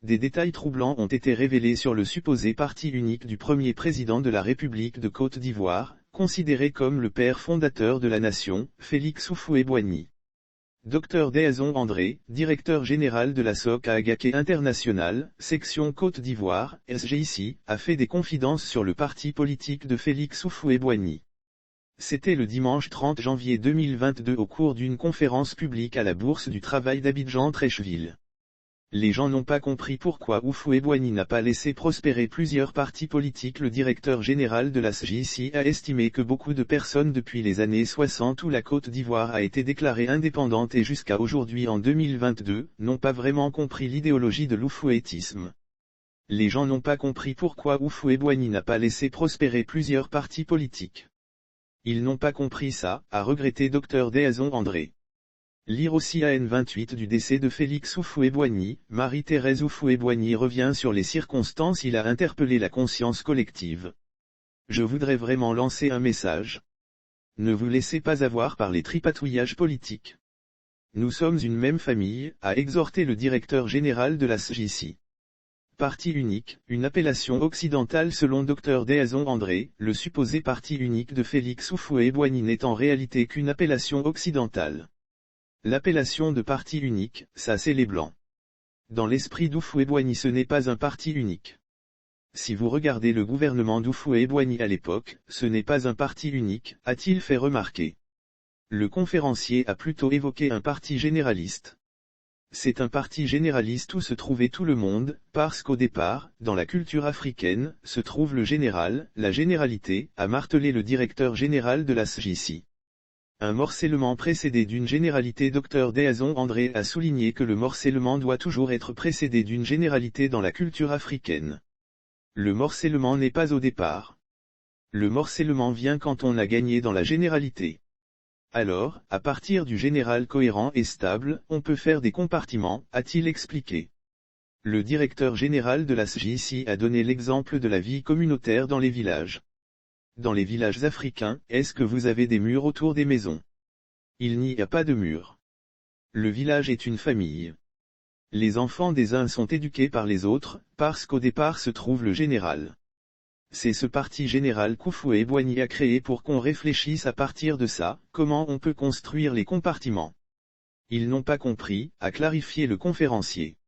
des détails troublants ont été révélés sur le supposé parti unique du premier président de la République de Côte d'Ivoire, considéré comme le père fondateur de la nation, Félix Houphouët-Boigny. Dr Daazon André, directeur général de la SOC à Agaké International, section Côte d'Ivoire, SGIC, a fait des confidences sur le parti politique de Félix Houphouët-Boigny. C'était le dimanche 30 janvier 2022 au cours d'une conférence publique à la Bourse du Travail d'Abidjan-Treichville. Les gens n'ont pas compris pourquoi Houphouët-Boigny n'a pas laissé prospérer plusieurs partis politiques. Le directeur général de la SGIC a estimé que beaucoup de personnes depuis les années 60 où la Côte d'Ivoire a été déclarée indépendante et jusqu'à aujourd'hui en 2022, n'ont pas vraiment compris l'idéologie de l'oufouettisme. Les gens n'ont pas compris pourquoi Houphouët-Boigny n'a pas laissé prospérer plusieurs partis politiques. Ils n'ont pas compris ça, a regretté Dr Daazon André. Lire aussi à N28 du décès de Félix Houphouët-Boigny, Marie-Thérèse Houphouët-Boigny revient sur les circonstances. Il a interpellé la conscience collective. Je voudrais vraiment lancer un message. Ne vous laissez pas avoir par les tripatouillages politiques. Nous sommes une même famille, a exhorté le directeur général de la SGIC. Parti unique, une appellation occidentale selon Dr Daazon André, le supposé parti unique de Félix Houphouët-Boigny n'est en réalité qu'une appellation occidentale. L'appellation de parti unique, ça c'est les Blancs. Dans l'esprit d'Houphouët-Boigny ce n'est pas un parti unique. Si vous regardez le gouvernement d'Houphouët-Boigny à l'époque, ce n'est pas un parti unique, a-t-il fait remarquer. Le conférencier a plutôt évoqué un parti généraliste. C'est un parti généraliste où se trouvait tout le monde, parce qu'au départ, dans la culture africaine, se trouve le général, la généralité, a martelé le directeur général de la SGIC. Un morcellement précédé d'une généralité. Dr Daazon André a souligné que le morcellement doit toujours être précédé d'une généralité dans la culture africaine. Le morcellement n'est pas au départ. Le morcellement vient quand on a gagné dans la généralité. Alors, à partir du général cohérent et stable, on peut faire des compartiments, a-t-il expliqué. Le directeur général de la SGIC a donné l'exemple de la vie communautaire dans les villages. Dans les villages africains, est-ce que vous avez des murs autour des maisons? Il n'y a pas de murs. Le village est une famille. Les enfants des uns sont éduqués par les autres, parce qu'au départ se trouve le général. C'est ce parti général qu'Houphouët-Boigny a créé pour qu'on réfléchisse à partir de ça, comment on peut construire les compartiments. Ils n'ont pas compris, a clarifié le conférencier.